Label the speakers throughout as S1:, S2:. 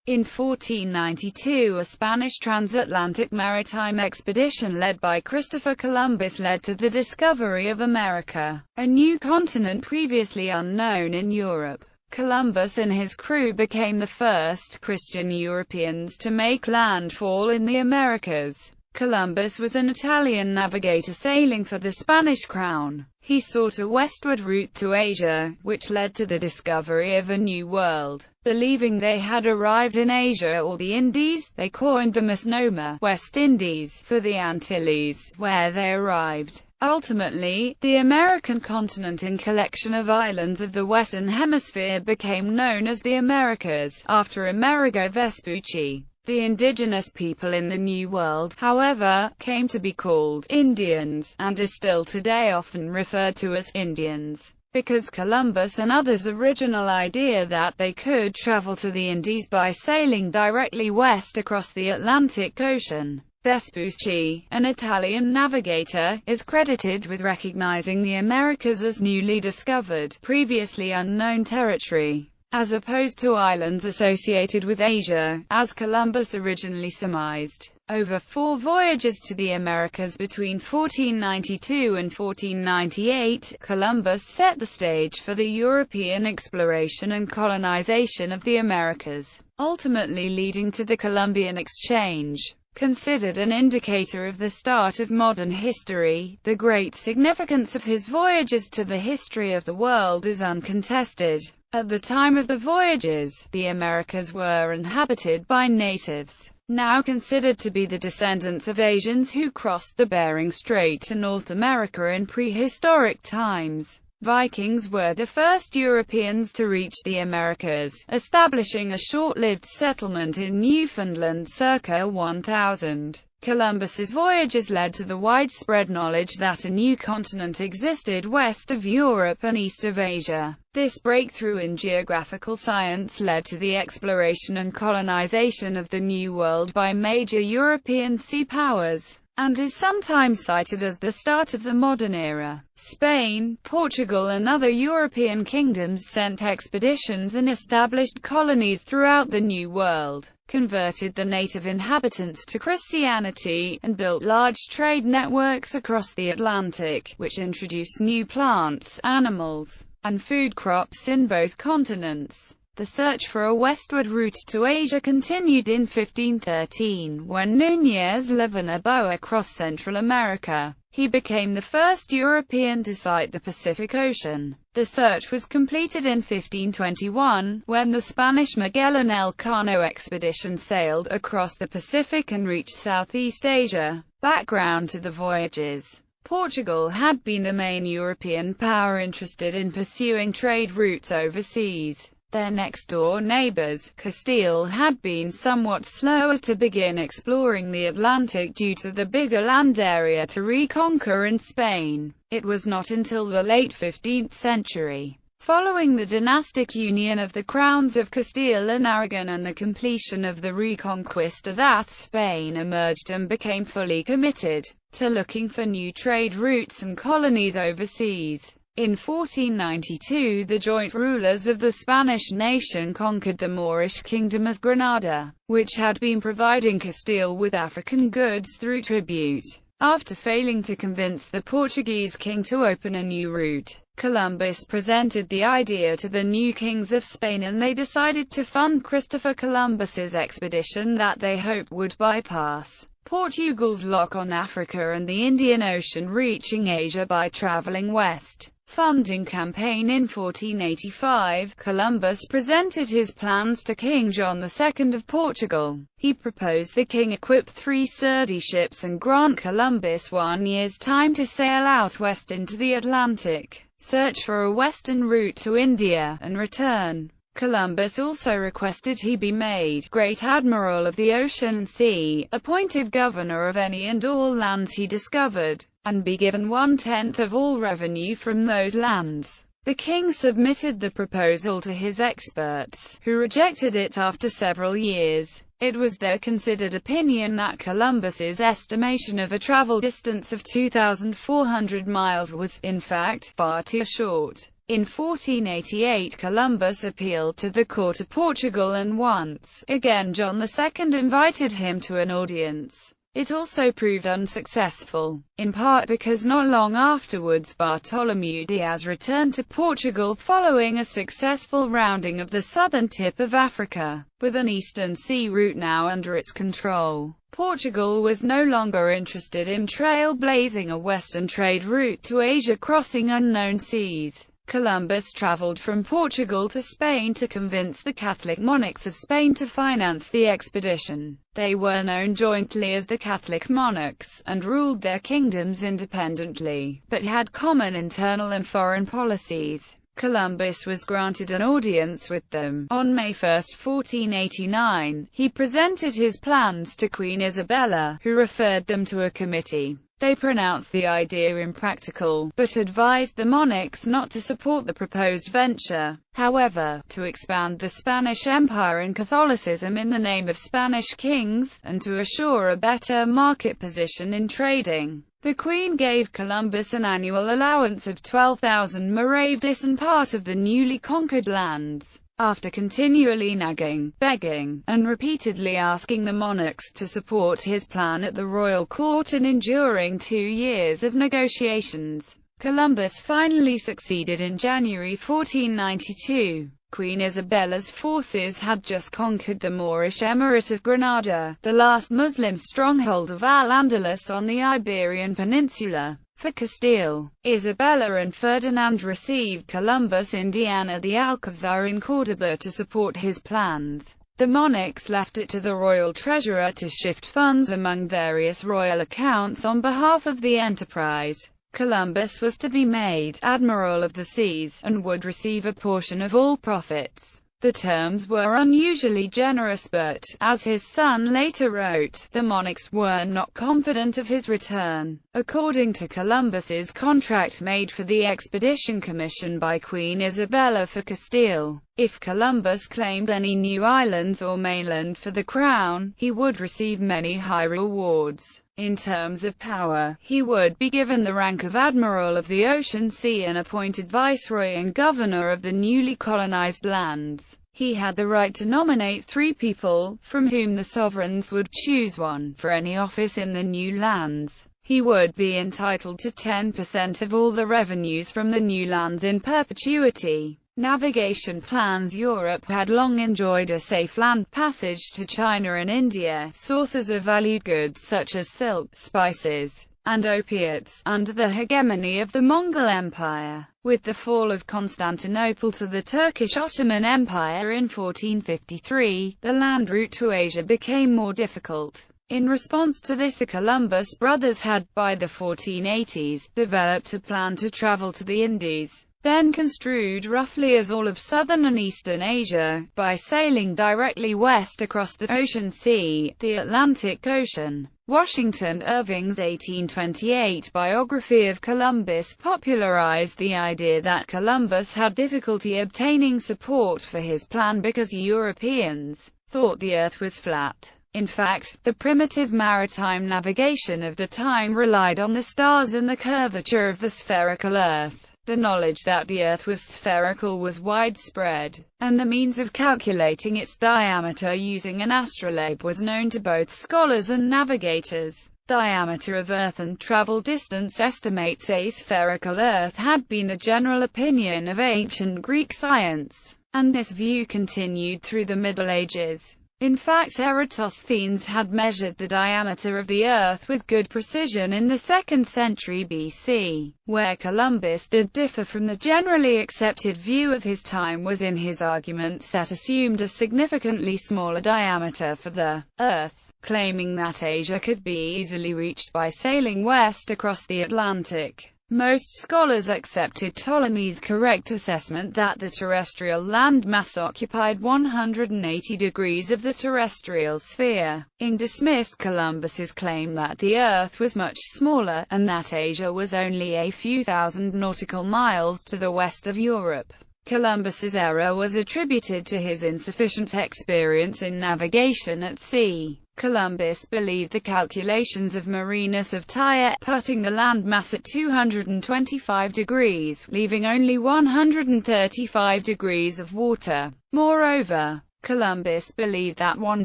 S1: In 1492, a Spanish transatlantic maritime expedition led by Christopher Columbus led to the discovery of America, a new continent previously unknown in Europe. Columbus and his crew became the first Christian Europeans to make landfall in the Americas. Columbus was an Italian navigator sailing for the Spanish crown. He sought a westward route to Asia, which led to the discovery of a new world. Believing they had arrived in Asia or the Indies, they coined the misnomer West Indies for the Antilles, where they arrived. Ultimately, the American continent and collection of islands of the Western Hemisphere became known as the Americas, after Amerigo Vespucci. The indigenous people in the New World, however, came to be called Indians, and is still today often referred to as Indians, because Columbus and others' original idea that they could travel to the Indies by sailing directly west across the Atlantic Ocean. Vespucci, an Italian navigator, is credited with recognizing the Americas as newly discovered, previously unknown territory, as opposed to islands associated with Asia, as Columbus originally surmised. Over 4 voyages to the Americas between 1492 and 1498, Columbus set the stage for the European exploration and colonization of the Americas, ultimately leading to the Columbian Exchange. Considered an indicator of the start of modern history, the great significance of his voyages to the history of the world is uncontested. At the time of the voyages, the Americas were inhabited by natives, now considered to be the descendants of Asians who crossed the Bering Strait to North America in prehistoric times. Vikings were the first Europeans to reach the Americas, establishing a short-lived settlement in Newfoundland circa 1000. Columbus's voyages led to the widespread knowledge that a new continent existed west of Europe and east of Asia. This breakthrough in geographical science led to the exploration and colonization of the New World by major European sea powers, and is sometimes cited as the start of the modern era. Spain, Portugal and other European kingdoms sent expeditions and established colonies throughout the New World, converted the native inhabitants to Christianity, and built large trade networks across the Atlantic, which introduced new plants, animals, and food crops in both continents. The search for a westward route to Asia continued in 1513, when Núñez de Balboa crossed Central America. He became the first European to sight the Pacific Ocean. The search was completed in 1521, when the Spanish Magellan Elcano expedition sailed across the Pacific and reached Southeast Asia. Background to the voyages. Portugal had been the main European power interested in pursuing trade routes overseas. Their next-door neighbors, Castile, had been somewhat slower to begin exploring the Atlantic due to the bigger land area to reconquer in Spain. It was not until the late 15th century, following the dynastic union of the crowns of Castile and Aragon and the completion of the Reconquista, that Spain emerged and became fully committed to looking for new trade routes and colonies overseas. In 1492, the joint rulers of the Spanish nation conquered the Moorish kingdom of Granada, which had been providing Castile with African goods through tribute. After failing to convince the Portuguese king to open a new route, Columbus presented the idea to the new kings of Spain, and they decided to fund Christopher Columbus's expedition that they hoped would bypass Portugal's lock on Africa and the Indian Ocean, reaching Asia by traveling west. Funding campaign. In 1485, Columbus presented his plans to King John II of Portugal. He proposed the king equip 3 sturdy ships and grant Columbus 1 year's time to sail out west into the Atlantic, search for a western route to India, and return. Columbus also requested he be made Great Admiral of the Ocean Sea, appointed governor of any and all lands he discovered, and be given 1/10 of all revenue from those lands. The king submitted the proposal to his experts, who rejected it after several years. It was their considered opinion that Columbus's estimation of a travel distance of 2,400 miles was, in fact, far too short. In 1488 Columbus appealed to the court of Portugal and once again John II invited him to an audience. It also proved unsuccessful, in part because not long afterwards Bartholomew Diaz returned to Portugal following a successful rounding of the southern tip of Africa, with an eastern sea route now under its control. Portugal was no longer interested in trailblazing a western trade route to Asia crossing unknown seas. Columbus traveled from Portugal to Spain to convince the Catholic monarchs of Spain to finance the expedition. They were known jointly as the Catholic monarchs, and ruled their kingdoms independently, but had common internal and foreign policies. Columbus was granted an audience with them. On May 1, 1489, he presented his plans to Queen Isabella, who referred them to a committee. They pronounced the idea impractical, but advised the monarchs not to support the proposed venture. However, to expand the Spanish Empire and Catholicism in the name of Spanish kings, and to assure a better market position in trading, the Queen gave Columbus an annual allowance of 12,000 maravedis and part of the newly conquered lands. After continually nagging, begging, and repeatedly asking the monarchs to support his plan at the royal court and enduring 2 years of negotiations, Columbus finally succeeded in January 1492. Queen Isabella's forces had just conquered the Moorish Emirate of Granada, the last Muslim stronghold of Al-Andalus on the Iberian Peninsula. For Castile, Isabella and Ferdinand received Columbus Indiana the Alcázar in Córdoba to support his plans. The monarchs left it to the royal treasurer to shift funds among various royal accounts on behalf of the enterprise. Columbus was to be made Admiral of the Seas, and would receive a portion of all profits. The terms were unusually generous but, as his son later wrote, the monarchs were not confident of his return. According to Columbus's contract made for the expedition commissioned by Queen Isabella for Castile, if Columbus claimed any new islands or mainland for the crown, he would receive many high rewards. In terms of power, he would be given the rank of Admiral of the Ocean Sea and appointed Viceroy and Governor of the newly colonized lands. He had the right to nominate 3 people, from whom the sovereigns would choose one, for any office in the new lands. He would be entitled to 10% of all the revenues from the new lands in perpetuity. Navigation plans. Europe had long enjoyed a safe land passage to China and India, sources of valued goods such as silk, spices, and opiates, under the hegemony of the Mongol Empire. With the fall of Constantinople to the Turkish Ottoman Empire in 1453, the land route to Asia became more difficult. In response to this, the Columbus brothers had, by the 1480s, developed a plan to travel to the Indies, then construed roughly as all of southern and eastern Asia, by sailing directly west across the ocean sea, the Atlantic Ocean. Washington Irving's 1828 biography of Columbus popularized the idea that Columbus had difficulty obtaining support for his plan because Europeans thought the Earth was flat. In fact, the primitive maritime navigation of the time relied on the stars and the curvature of the spherical Earth. The knowledge that the Earth was spherical was widespread, and the means of calculating its diameter using an astrolabe was known to both scholars and navigators. Diameter of Earth and travel distance estimates. A spherical Earth had been the general opinion of ancient Greek science, and this view continued through the Middle Ages. In fact, Eratosthenes had measured the diameter of the Earth with good precision in the 2nd century BC. Where Columbus did differ from the generally accepted view of his time was in his arguments that assumed a significantly smaller diameter for the Earth, claiming that Asia could be easily reached by sailing west across the Atlantic. Most scholars accepted Ptolemy's correct assessment that the terrestrial landmass occupied 180 degrees of the terrestrial sphere. Ing dismissed Columbus's claim that the Earth was much smaller, and that Asia was only a few thousand nautical miles to the west of Europe. Columbus's error was attributed to his insufficient experience in navigation at sea. Columbus believed the calculations of Marinus of Tyre, putting the landmass at 225 degrees, leaving only 135 degrees of water. Moreover, Columbus believed that 1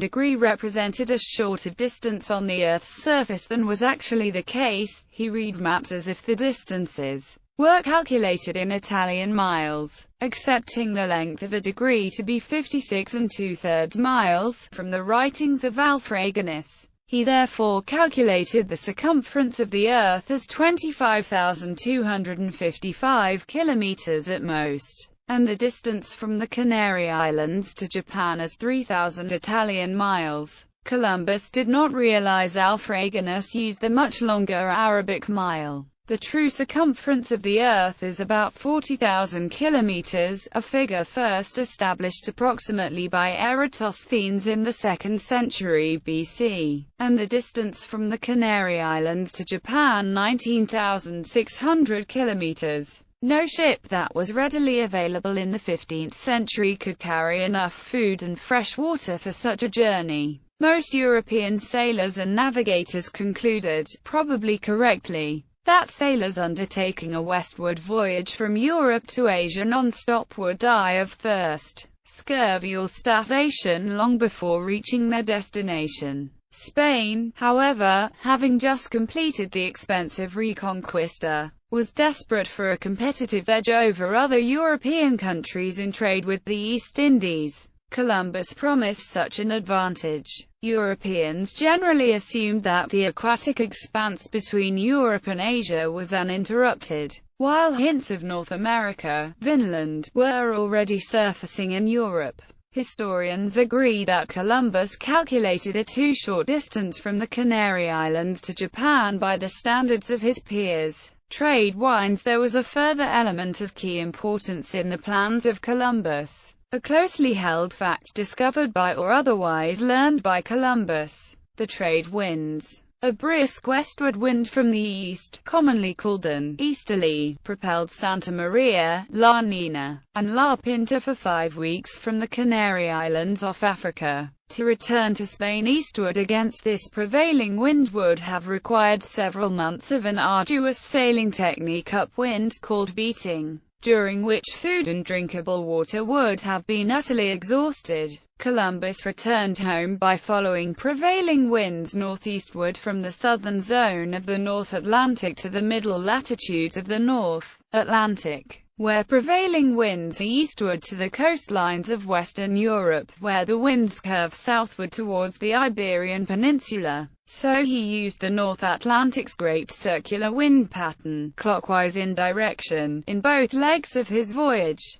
S1: degree represented a shorter distance on the Earth's surface than was actually the case. He read maps as if the distances were calculated in Italian miles, accepting the length of a degree to be 56 2/3 miles, from the writings of Alfraganus. He therefore calculated the circumference of the Earth as 25,255 kilometers at most, and the distance from the Canary Islands to Japan as 3,000 Italian miles. Columbus did not realize Alfraganus used the much longer Arabic mile. The true circumference of the Earth is about 40,000 kilometers, a figure first established approximately by Eratosthenes in the 2nd century BC, and the distance from the Canary Islands to Japan 19,600 kilometers. No ship that was readily available in the 15th century could carry enough food and fresh water for such a journey. Most European sailors and navigators concluded, probably correctly, that sailors undertaking a westward voyage from Europe to Asia non-stop would die of thirst, scurvy or starvation long before reaching their destination. Spain, however, having just completed the expensive Reconquista, was desperate for a competitive edge over other European countries in trade with the East Indies. Columbus promised such an advantage. Europeans generally assumed that the aquatic expanse between Europe and Asia was uninterrupted, while hints of North America, Vinland, were already surfacing in Europe. Historians agree that Columbus calculated a too short distance from the Canary Islands to Japan by the standards of his peers. Trade-wise, there was a further element of key importance in the plans of Columbus. A closely held fact discovered by or otherwise learned by Columbus. The trade winds. A brisk westward wind from the east, commonly called an easterly, propelled Santa Maria, La Nina, and La Pinta for 5 weeks from the Canary Islands off Africa. To return to Spain eastward against this prevailing wind would have required several months of an arduous sailing technique upwind, called beating, during which food and drinkable water would have been utterly exhausted. Columbus returned home by following prevailing winds northeastward from the southern zone of the North Atlantic to the middle latitudes of the North Atlantic, where prevailing winds are eastward to the coastlines of Western Europe, where the winds curve southward towards the Iberian Peninsula. So he used the North Atlantic's great circular wind pattern, clockwise in direction, in both legs of his voyage.